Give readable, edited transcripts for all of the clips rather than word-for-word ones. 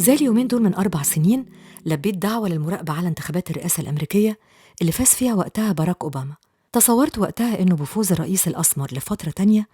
زي اليومين دول من 4 سنين لبيت دعوة للمراقبة على انتخابات الرئاسة الأمريكية اللي فاز فيها وقتها باراك أوباما. تصورت وقتها إنه بفوز الرئيس الأسمر لفترة تانية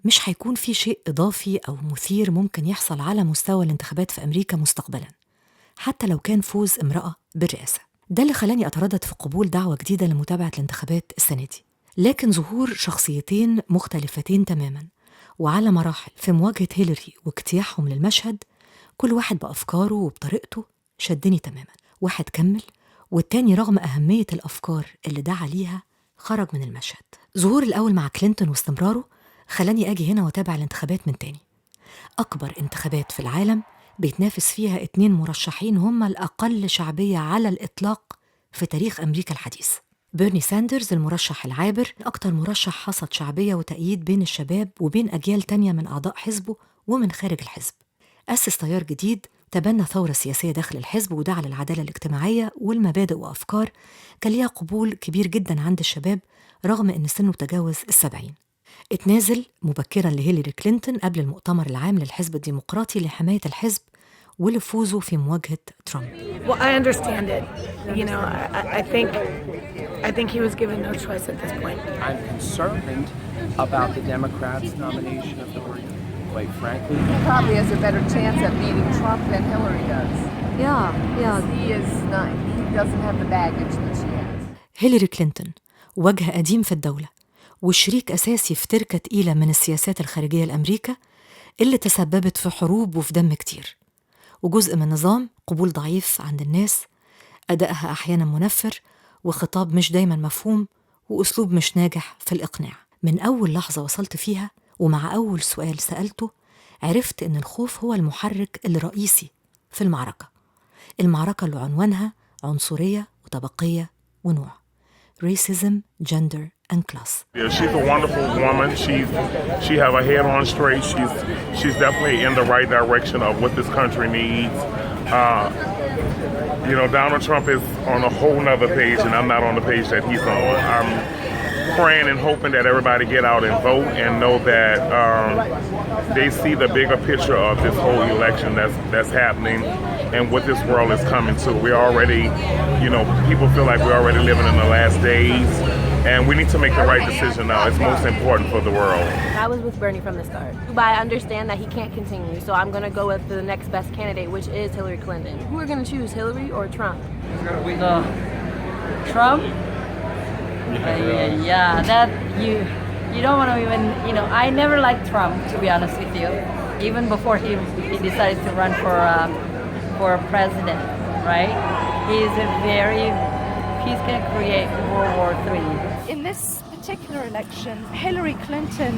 مش هيكون في شيء إضافي أو مثير ممكن يحصل على مستوى الانتخابات في أمريكا مستقبلاً، حتى لو كان فوز امرأة بالرئاسة. ده اللي خلاني أتردد في قبول دعوة جديدة لمتابعة الانتخابات السنة دي. لكن ظهور شخصيتين مختلفتين تماماً وعلى مراحل في مواجهة هيلاري واجتياحهم للمشهد، كل واحد بأفكاره وبطريقته، شدني تماماً. واحد كمل والتاني رغم أهمية الأفكار اللي دعا ليها خرج من المشهد. ظهور الأول مع كلينتون واستمراره خلاني أجي هنا وتابع الانتخابات من تاني. أكبر انتخابات في العالم بيتنافس فيها 2 مرشحين هم الأقل شعبية على الإطلاق في تاريخ أمريكا الحديث. بيرني ساندرز المرشح العابر، أكتر مرشح حصد شعبية وتأييد بين الشباب وبين أجيال تانية من أعضاء حزبه ومن خارج الحزب. أسس تيار جديد تبنى ثورة سياسية داخل الحزب ودعا للعدالة الاجتماعية والمبادئ وأفكار كان ليها قبول كبير جدا عند الشباب رغم أن سنه تجاوز 70. اتنازل مبكرا لهيلاري كلينتون قبل المؤتمر العام للحزب الديمقراطي لحماية الحزب ولفوزه في مواجهة ترامب. Well, I understand it. You know, I think he was given no choice at this point. I'm concerned about the Democrats' nomination of Hillary, quite frankly. He probably has a better chance at beating Trump than Hillary does. Yeah. He doesn't have the baggage that she has. هيلاري كلينتون وجه قديم في الدولة وشريك أساسي في تركة تقيلة من السياسات الخارجية لأمريكا اللي تسببت في حروب وفي دم كتير، وجزء من نظام قبول ضعيف عند الناس، أدائها أحيانا منفر وخطاب مش دايما مفهوم وأسلوب مش ناجح في الإقناع. من أول لحظة وصلت فيها ومع أول سؤال سألته عرفت إن الخوف هو المحرك الرئيسي في المعركة اللي عنوانها عنصرية وطبقية ونوع، racism, gender and class. Yeah, she's a wonderful woman. She have her head on straight. She's definitely in the right direction of what this country needs. You know, Donald Trump is on a whole nother page, and I'm not on the page that he's on. I'm praying and hoping that everybody get out and vote and know that they see the bigger picture of this whole election that's happening and what this world is coming to. We already, you know, people feel like we're already living in the last days, and we need to make the right decision now. It's most important for the world. I was with Bernie from the start, but I understand that he can't continue, so I'm going to go with the next best candidate, which is Hillary Clinton. Who are going to choose, Hillary or Trump? Trump? Yeah, that you don't want to even, you know, I never liked Trump, to be honest with you, even before he decided to run for president, right? He's going to create World War III. In this particular election, Hillary Clinton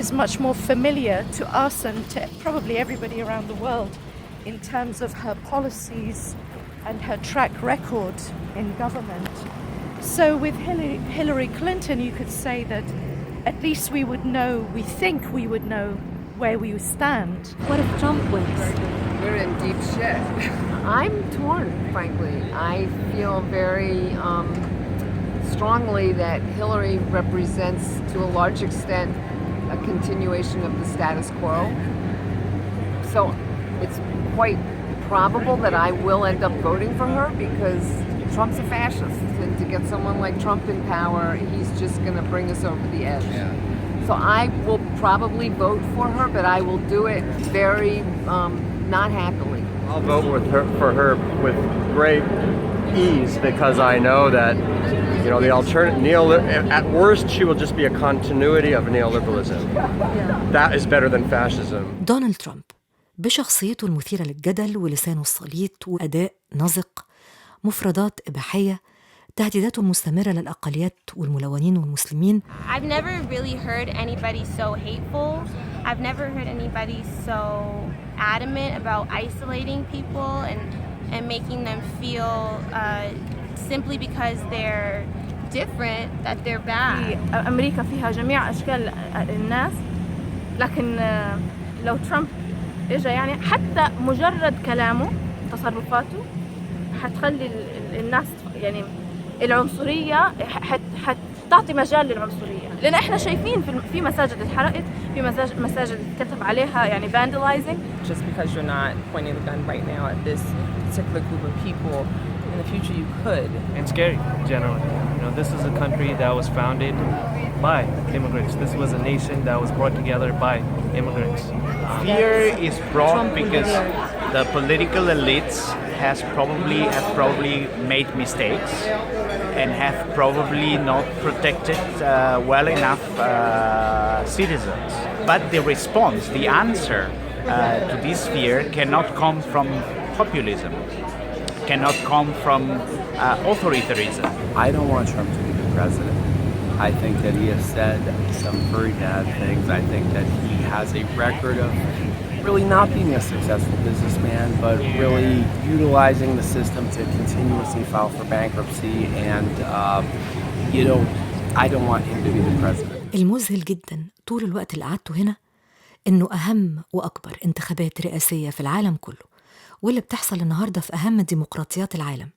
is much more familiar to us and to probably everybody around the world in terms of her policies and her track record in government. So with Hillary Clinton, you could say that at least we think we would know where we stand. What if Trump wins? We're in deep shit. I'm torn, frankly. I feel very strongly that Hillary represents, to a large extent, a continuation of the status quo. So it's quite probable that I will end up voting for her because Trump's a fascist, and to get someone like Trump in power, he's just going to bring us over the edge. Yeah. So I will probably vote for her, but I will do it very not happily. I'll vote for her with great ease because I know that, you know, the alternative, at worst, she will just be a continuity of neoliberalism. That is better than fascism. دونالد ترامب بشخصيته المثيرة للجدل ولسانه السليط وأداء نزق، مفردات إباحية، تهديداته المستمرة للأقليات والملونين والمسلمين. I've never really heard anybody so hateful. I've never heard anybody so adamant about isolating people and making them feel simply because they're different that they're bad. أمريكا فيها جميع أشكال الناس، لكن لو ترامب إجا يعني حتى مجرد كلامه تصرفاته حتخلي الناس يعني العنصرية تعطي مجال للعنصرية، لأن إحنا شايفين في مساجد اتحرقت، في مساجد اتكتب عليها يعني vandalizing. Just because you're not pointing the gun right now at this particular group of people, in the future you could. And scary, generally. You know, this is a country that was founded by immigrants. This was a nation that was brought together by immigrants. Fear is brought because the political elites have probably made mistakes and have probably not protected well enough citizens. But the response, the answer to this fear cannot come from populism, cannot come from authoritarianism. I don't want Trump to be the president. I think that he has said some very bad things. I think that he has a record of really not being a successful businessman, but really utilizing the system to continuously file for bankruptcy. And, I don't want him to be the president. المذهل جدا طول الوقت اللي قعدته هنا إنه أهم وأكبر انتخابات رئاسية في العالم كله، واللي بتحصل النهاردة في أهم ديمقراطيات العالم،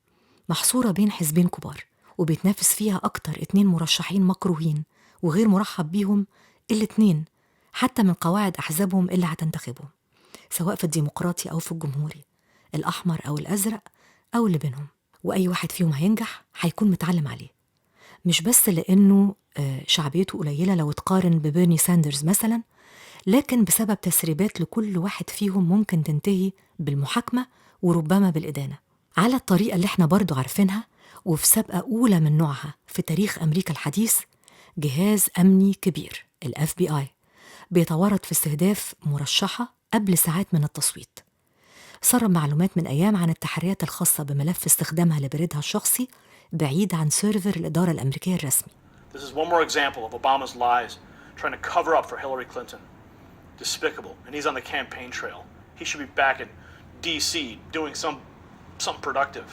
محصورة بين حزبين كبار، وبيتنافس فيها أكتر 2 مرشحين مكروهين وغير مرحب بيهم الاتنين حتى من قواعد أحزابهم اللي هتنتخبهم، سواء في الديمقراطي أو في الجمهوري، الأحمر أو الأزرق أو اللي بينهم. وأي واحد فيهم هينجح هيكون متعلم عليه، مش بس لأنه شعبيته قليلة لو تقارن ببيرني ساندرز مثلا، لكن بسبب تسريبات لكل واحد فيهم ممكن تنتهي بالمحاكمة وربما بالإدانة، على الطريقة اللي احنا برضو عارفينها. وفي سابقة أولى من نوعها في تاريخ أمريكا الحديث، جهاز أمني كبير FBI بيتورط في استهداف مرشحة قبل ساعات من التصويت. سرب معلومات من أيام عن التحريات الخاصة بملف استخدامها لبريدها الشخصي بعيد عن سيرفر الإدارة الأمريكية الرسمي. This is one more example of Obama's lies trying to cover up for Hillary Clinton. Despicable. And he's on the campaign trail. He should be back in DC doing something productive.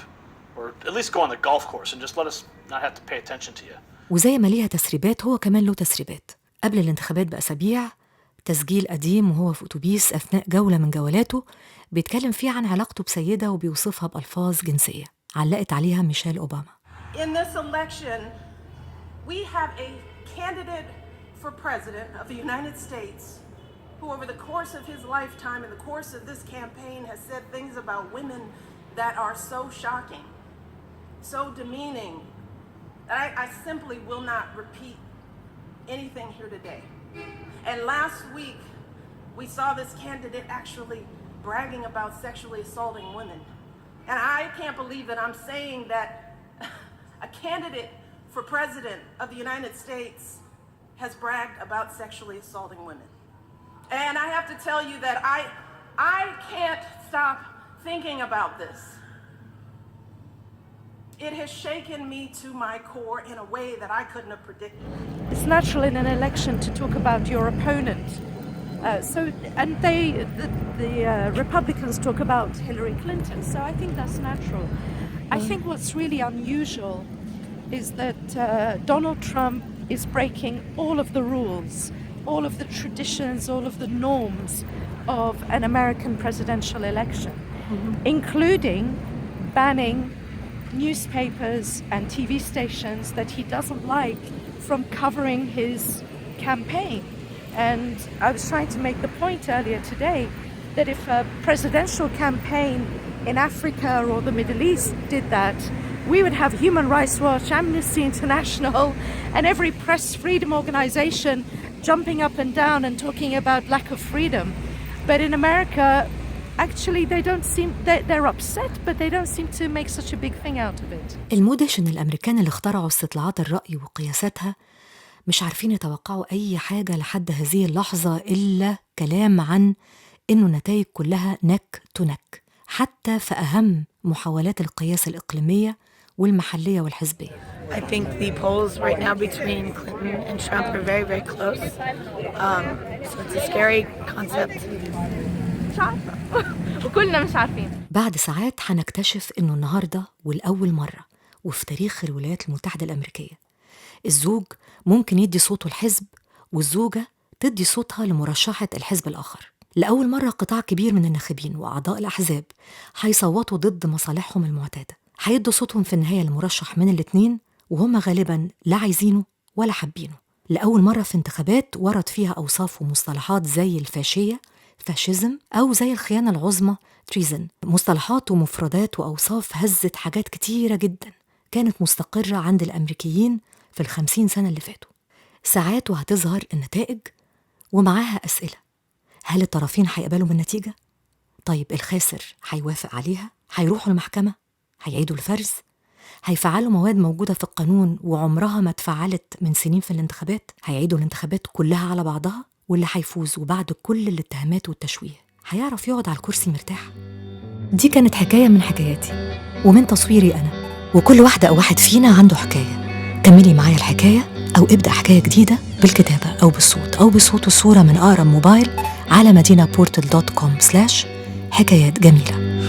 Or at least go on the golf course and just let us not have to pay attention to you. وزي ما ليها تسريبات هو كمان له تسريبات. قبل الانتخابات بأسابيع تسجيل قديم وهو في أتوبيس أثناء جولة من جولاته بيتكلم فيه عن علاقته بسيدة وبيوصفها بألفاظ جنسية علقت عليها ميشيل أوباما. In this election, we have a candidate for president of the United States who over the course of his lifetime, in the course of this campaign, has said things about women that are so shocking, so demeaning, that I simply will not repeat anything here today. And last week, we saw this candidate actually bragging about sexually assaulting women. And I can't believe that I'm saying that a candidate for president of the United States has bragged about sexually assaulting women. And I have to tell you that I can't stop thinking about this. It has shaken me to my core in a way that I couldn't have predicted. It's natural in an election to talk about your opponent. The Republicans talk about Hillary Clinton, so I think that's natural. I think what's really unusual is that Donald Trump is breaking all of the rules, all of the traditions, all of the norms of an American presidential election, including banning newspapers and TV stations that he doesn't like from covering his campaign. And I was trying to make the point earlier today that if a presidential campaign in Africa or the Middle East did that, we would have Human Rights Watch, Amnesty International, and every press freedom organization jumping up and down and talking about lack of freedom. But in America, actually they're upset, but they don't seem to make such a big thing out of it. المدهش إن الأمريكان اللي اخترعوا استطلاعات الرأي وقياساتها مش عارفين يتوقعوا أي حاجة لحد هذه اللحظة إلا كلام عن إنه النتائج كلها نك تنك، حتى في أهم محاولات القياس الإقليمية والمحلية والحزبية. I think the polls right now between Clinton and Trump are very, very close. So it's a scary concept. مش عارفة وكلنا مش عارفين. بعد ساعات هنكتشف إنه النهاردة والأول مرة وفي تاريخ الولايات المتحدة الأمريكية الزوج ممكن يدي صوته الحزب والزوجة تدي صوتها لمرشحة الحزب الآخر. لأول مرة قطاع كبير من الناخبين وأعضاء الأحزاب هيصوتوا ضد مصالحهم المعتادة، هيدوا صوتهم في النهاية لمرشح من الاتنين وهم غالباً لا عايزينه ولا حابينه. لأول مرة في انتخابات ورد فيها أوصاف ومصطلحات زي الفاشية فاشيزم أو زي الخيانة العظمى تريزن، مصطلحات ومفردات وأوصاف هزت حاجات كتيرة جدا كانت مستقرة عند الأمريكيين في 50 سنة اللي فاتوا. ساعات وهتظهر النتائج ومعاها أسئلة، هل الطرفين هيقبلوا بالنتيجة؟ طيب الخاسر هيوافق عليها؟ هيروحوا المحكمة؟ هيعيدوا الفرز؟ هيفعلوا مواد موجودة في القانون وعمرها ما اتفعلت من سنين في الانتخابات؟ هيعيدوا الانتخابات كلها على بعضها؟ واللي هيفوز وبعد كل الاتهامات والتشويه هيعرف يقعد على الكرسي مرتاح؟ دي كانت حكاية من حكاياتي ومن تصويري أنا، وكل واحدة أو واحد فينا عنده حكاية. كملي معايا الحكاية أو ابدأ حكاية جديدة بالكتابة أو بالصوت أو بصوت وصورة من أقرب موبايل على madinaportal.com/حكايات جميلة.